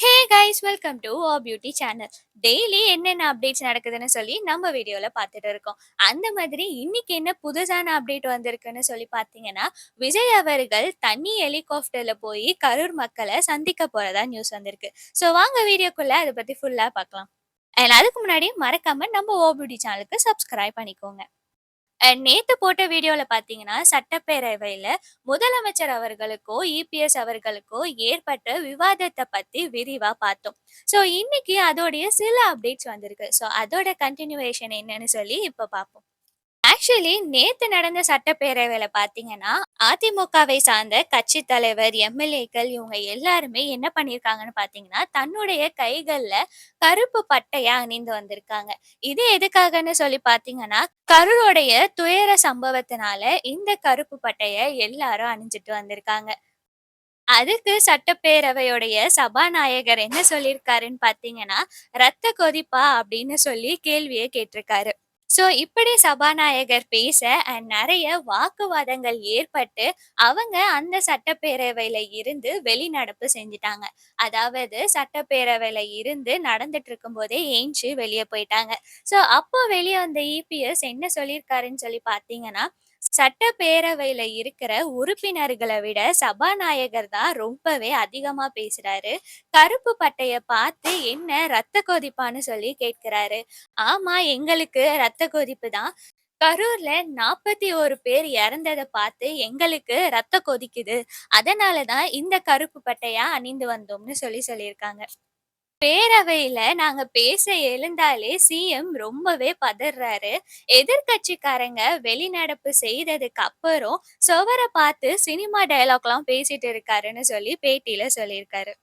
Hey guys, welcome to o beauty channel. Daily என்னென்ன updates நடக்குதுன்னு சொல்லி நம்ம வீடியோல பார்த்துட்டு இருக்கோம். அந்த மாதிரி இன்னைக்கு என்ன புதுசான அப்டேட் வந்திருக்குன்னு சொல்லி பார்த்தீங்கன்னா, விஜய் அவர்கள் தனி ஹெலிகாப்டர்ல போய் கரூர் மக்களை சந்திக்க போறதா நியூஸ் வந்திருக்கு. ஸோ வாங்க வீடியோக்குள்ள அதை பத்தி ஃபுல்லா பார்க்கலாம். அண்ட் அதுக்கு முன்னாடி மறக்காம நம்ம ஓ பியூட்டி சேனலுக்கு சப்ஸ்கிரைப் பண்ணிக்கோங்க. நேத்து போட்ட வீடியோல பார்த்தீங்கன்னா, சட்டப்பேரவையில முதலமைச்சர் அவர்களுக்கோ, இபிஎஸ் அவர்களுக்கோ ஏற்பட்ட விவாதத்த பத்தி விரிவா பார்த்தோம். ஸோ இன்னைக்கு அதோடைய சில அப்டேட்ஸ் வந்திருக்கு. ஸோ அதோட கன்டினியூவேஷன் என்னன்னு சொல்லி இப்ப பார்ப்போம். ஆக்சுவலி நேத்து நடந்த சட்டப்பேரவையில பார்த்தீங்கன்னா, அதிமுகவை சார்ந்த கட்சி தலைவர், எம்எல்ஏக்கள் இவங்க எல்லாருமே என்ன பண்ணியிருக்காங்கன்னு பார்த்தீங்கன்னா, தன்னுடைய கைகள்ல கருப்பு பட்டையா அணிந்து வந்திருக்காங்க. இது எதுக்காகன்னு சொல்லி பார்த்தீங்கன்னா, கரூருடைய துயர சம்பவத்தினால இந்த கருப்பு பட்டைய எல்லாரும் அணிஞ்சுட்டு வந்திருக்காங்க. அதுக்கு சட்டப்பேரவையுடைய சபாநாயகர் என்ன சொல்லியிருக்காருன்னு பார்த்தீங்கன்னா, "ரத்த கொதிப்பா?" அப்படின்னு சொல்லி கேள்விய கேட்டிருக்காரு. ஸோ இப்படி சபாநாயகர் பேச நெறைய வாக்குவாதங்கள் ஏற்பட்டு, அவங்க அந்த சட்டப்பேரவையில இருந்து வெளிநடப்பு செஞ்சுட்டாங்க. அதாவது சட்டப்பேரவையில இருந்து நடந்துட்டு இருக்கும்போதே எந்திச்சு வெளிய போயிட்டாங்க. ஸோ அப்போ வெளிய வந்த இபிஎஸ் என்ன சொல்லியிருக்காருன்னு சொல்லி பார்த்தீங்கன்னா, சட்டப்பேரவையில இருக்கிற உறுப்பினர்கள விட சபாநாயகர் தான் ரொம்பவே அதிகமா பேசுறாரு. கருப்பு பட்டைய பார்த்து என்ன ரத்த கொதிப்பான்னு சொல்லி கேட்கிறாரு. ஆமா, எங்களுக்கு ரத்த கொதிப்பு தான். கரூர்ல 41 பேர் இறந்தத பார்த்து எங்களுக்கு ரத்த கொதிக்குது. அதனால தான் இந்த கருப்பு பட்டையா அணிந்து வந்தோம்னு சொல்லியிருக்காங்க. பேரவையில நாங்க பேச எழுந்தாலே சிஎம் ரொம்பவே பதறாரு. எதிர்க்கட்சிக்காரங்க வெளிநடப்பு செய்ததுக்கு அப்புறம் சுவர பார்த்து சினிமா டயலாக்லாம் பேசிட்டு இருக்காருன்னு சொல்லி பேட்டியில சொல்லியிருக்காரு.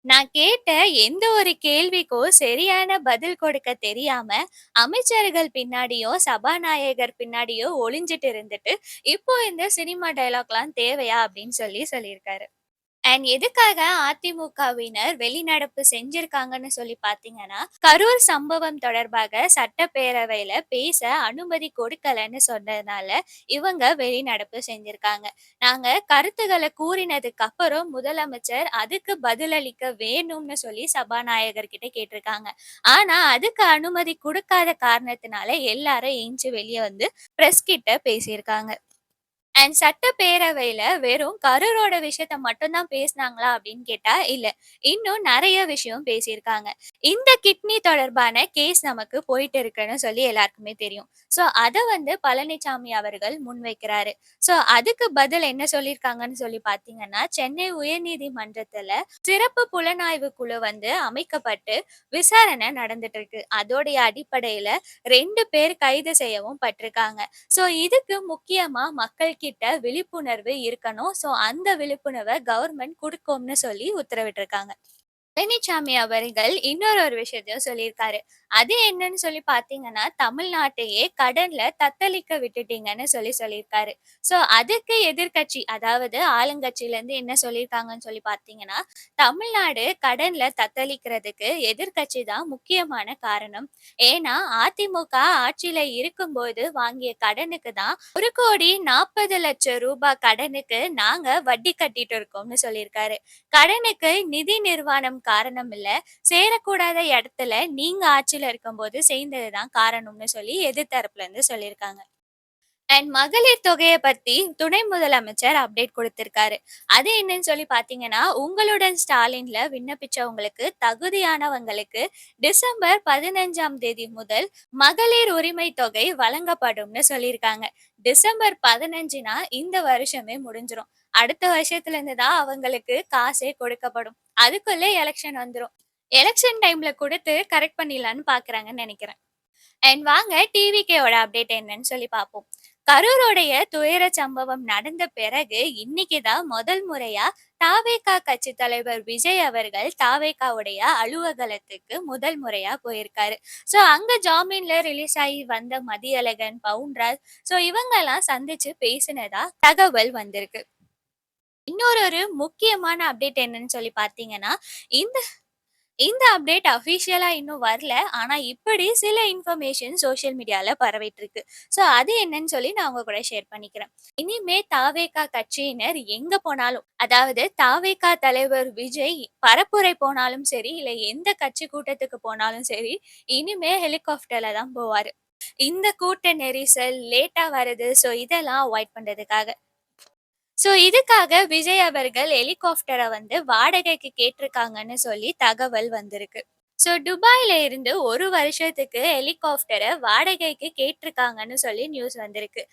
நான் கேட்ட எந்த ஒரு கேள்விக்கும் சரியான பதில் கொடுக்க தெரியாம அமைச்சர்கள் பின்னாடியோ சபாநாயகர் பின்னாடியோ ஒளிஞ்சிட்டு இருந்துட்டு இப்போ இந்த சினிமா டயலாக்லாம் தேவையா அப்படின்னு சொல்லியிருக்காரு. எதுக்காக அதிமுகவினர் வெளிநடப்பு செஞ்சிருக்காங்கன்னு சொல்லி பார்த்தீங்கன்னா, கரூர் சம்பவம் தொடர்பாக சட்டப்பேரவையில பேச அனுமதி கொடுக்கலன்னு சொன்னதுனால, இவங்க வெளிநடப்பு செஞ்சிருக்காங்க. நாங்க கருத்துக்கள கூறினதுக்கு அப்புறம் முதலமைச்சர் அதுக்கு பதிலளிக்க வேணும்னு சொல்லி சபாநாயகர் கிட்ட கேட்டிருக்காங்க. ஆனா, அதுக்கு அனுமதி குடுக்காத காரணத்தினால எல்லாரும் எந்திச்சு வெளிய வந்து பிரஸ் கிட்ட பேசியிருக்காங்க. சட்டப்பேரவையில வெறும் கரூரோட விஷயத்த மட்டும் தான் பேசினாங்களா அப்படின்னு கேட்டா இல்ல. இன்னும் நெறைய விஷயம் பேசியிருக்காங்க. இந்த கிட்னி தொடர்பான கேஸ் நமக்கு போயிட்டு இருக்குன்னு சொல்லி எல்லாருக்குமே தெரியும். ஸோ அத வந்து பழனிசாமி அவர்கள் முன்வைக்கிறாரு. ஸோ அதுக்கு பதில் என்ன சொல்லியிருக்காங்கன்னு சொல்லி பார்த்தீங்கன்னா, சென்னை உயர்நீதிமன்றத்துல சிறப்பு புலனாய்வு குழு வந்து அமைக்கப்பட்டு விசாரணை நடந்துட்டு இருக்கு. அதோடைய அடிப்படையில 2 பேர் கைது செய்யவும் பட்டிருக்காங்க. ஸோ இதுக்கு முக்கியமா மக்கள் கிட்ட விழிப்புணர்வு இருக்கணும். ஸோ அந்த விழிப்புணர்வ கவர்மெண்ட் குடுக்கும்னு சொல்லி உத்தரவிட்டிருக்காங்க. பழனிசாமி அவர்கள் இன்னொரு ஒரு விஷயத்தையும் சொல்லியிருக்காரு. அது என்னன்னு சொல்லி பார்த்தீங்கன்னா, தமிழ்நாட்டையே கடன்ல தத்தளிக்க விட்டுட்டீங்கன்னு சொல்லியிருக்காரு. ஸோ அதுக்கு எதிர்க்கட்சி அதாவது ஆளுங்கட்சியிலேருந்து என்ன சொல்லியிருக்காங்கன்னு சொல்லி பார்த்தீங்கன்னா, தமிழ்நாடு கடன்ல தத்தளிக்கிறதுக்கு எதிர்க்கட்சி தான் முக்கியமான காரணம். ஏன்னா அதிமுக ஆட்சியில இருக்கும்போது வாங்கிய கடனுக்கு தான் ரூ. 1,40,00,000 கடனுக்கு நாங்க வட்டி கட்டிட்டு இருக்கோம்னு சொல்லியிருக்காரு. கடனுக்கு நிதி நிர்வாணம் காரணம் இல்ல. சேரக்கூடாத இடத்துல நீங்க ஆட்சியில இருக்கும்போது சேர்ந்தது தான் காரணம்னு சொல்லி எதிர்த்தரப்புல இருந்து சொல்லியிருக்காங்க. மகளிர் தொகைய பத்தி துணை முதலமைச்சர் அப்டேட் குடுத்திருக்காரு. அது என்னன்னு சொல்லி பார்த்தீங்கன்னா, உங்களுடன் ஸ்டாலின்ல விண்ணப்பிச்சவங்களுக்கு தகுதியானவங்களுக்கு டிசம்பர் 15ஆம் தேதி முதல் மகளிர் உரிமை தொகை வழங்கப்படும்னு சொல்லியிருக்காங்க. டிசம்பர் 15னா இந்த வருஷமே முடிஞ்சிரும். அடுத்த வருஷத்துல இருந்து தான் அவங்களுக்கு காசே கொடுக்கப்படும். அதுக்குள்ள எலக்ஷன் வந்துரும். எலக்ஷன் டைம்ல குடுத்து கரெக்ட் பண்ணிடலான்னு பார்க்குறாங்கன்னு நெனைக்கிறேன். வாங்க டிவிகேவோட அப்டேட் என்னன்னு சொல்லி பார்ப்போம். கரூருடைய துயர சம்பவம் நடந்த பிறகு இன்னைக்கு தான் முதல் முறையா தாவேகா கட்சி தலைவர் விஜய் அவர்கள் தாவேகாவுடைய அலுவலகத்துக்கு முதல் முறையா போயிருக்காரு. ஸோ அங்க ஜாமீன்ல ரிலீஸ் ஆகி வந்த மதியழகன், பவுன்ராஜ் ஸோ இவங்கெல்லாம் சந்திச்சு பேசினதா தகவல் வந்திருக்கு. இன்னொரு ஒரு முக்கியமான அப்டேட் என்னன்னு சொல்லி பார்த்தீங்கன்னா, இந்த இந்த அப்டேட் அஃபிஷியலா இன்னும் வரல. ஆனா, இப்படி சில இன்ஃபர்மேஷன் சோசியல் மீடியால பரவிட்டு இருக்கு. ஸோ அது என்னன்னு சொல்லி நான் உங்க கூட ஷேர் பண்ணிக்கிறேன். இனிமே தாவேகா கட்சியினர் எங்க போனாலும், அதாவது தாவேகா தலைவர் விஜய் பரப்புரை போனாலும் சரி, இல்ல எந்த கட்சி கூட்டத்துக்கு போனாலும் சரி, இனிமே ஹெலிகாப்டர்ல தான் போவாரு. இந்த கூட்ட நெரிசல், லேட்டா வரது, ஸோ இதெல்லாம் அவாய்ட் பண்றதுக்காக. ஸோ இதுக்காக விஜய் அவர்கள் ஹெலிகாப்டர வந்து வாடகைக்கு கேட்டிருக்காங்கன்னு சொல்லி தகவல் வந்திருக்கு. ஸோ துபாய்ல இருந்து 1 வருஷத்துக்கு ஹெலிகாப்டர வாடகைக்கு கேட்டிருக்காங்கன்னு சொல்லி நியூஸ் வந்திருக்கு.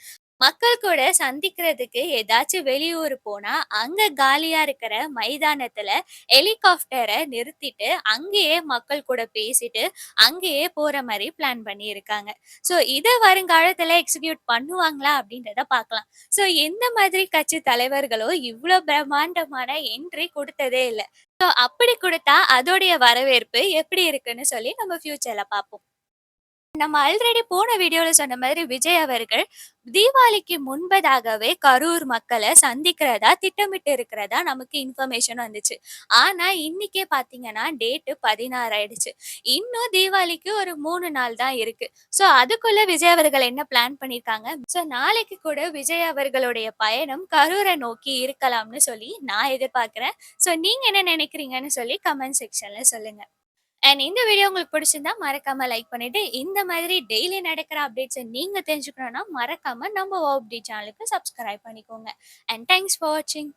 மக்கள் கூட சந்திக்கிறதுக்கு ஏதாச்சும் வெளியூர் போனா, அங்க காலியா இருக்கிற மைதானத்துல ஹெலிகாப்டர நிறுத்திட்டு, அங்கேயே மக்கள் கூட பேசிட்டு, அங்கேயே போற மாரி பிளான் பண்ணியிருக்காங்க. ஸோ இத வருங்காலத்துல எக்ஸிக்யூட் பண்ணுவாங்களா? அப்படின்றத பார்க்கலாம். ஸோ எந்த மாதிரி கட்சி தலைவர்களோ இவ்ளோ பிரம்மாண்டமான என்ட்ரி குடுத்ததே இல்ல. ஸோ அப்படி குடுத்தா அதோடைய வரவேற்பு எப்படி இருக்குன்னு சொல்லி நம்ம ஃபியூச்சர்ல பார்ப்போம். நம்ம ஆல்ரெடி போன வீடியோல சொன்ன மாதிரி விஜய் அவர்கள் தீபாவளிக்கு முன்பதாகவே கரூர் மக்களை சந்திக்கிறதா திட்டமிட்டு இருக்கிறதா நமக்கு இன்ஃபர்மேஷன் வந்துச்சு. ஆனா இன்னைக்கே பாத்தீங்கன்னா டேட் 16 ஆயிடுச்சு. இன்னும் தீபாவளிக்கு ஒரு 3 நாள் தான் இருக்கு. ஸோ அதுக்குள்ள விஜய் அவர்கள் என்ன பிளான் பண்ணிருக்காங்க. ஸோ நாளைக்கு கூட விஜய் அவர்களுடைய பயணம் கரூரை நோக்கி இருக்கலாம்னு சொல்லி நான் எதிர்பார்க்கிறேன். ஸோ நீங்க என்ன நினைக்கிறீங்கன்னு சொல்லி கமெண்ட் செக்ஷன்ல சொல்லுங்க. அண்ட் இந்த வீடியோ உங்களுக்கு பிடிச்சிருந்தா மறக்காம லைக் பண்ணிட்டு, இந்த மாதிரி டெய்லி நடக்கிற அப்டேட்ஸ நீங்க தெரிஞ்சுக்கணும்னா, மறக்காம நம்ம அப்டேட் சேனலுக்கு சப்ஸ்கிரைப் பண்ணிக்கோங்க. அண்ட் தேங்க்ஸ் ஃபார் வாட்சிங்.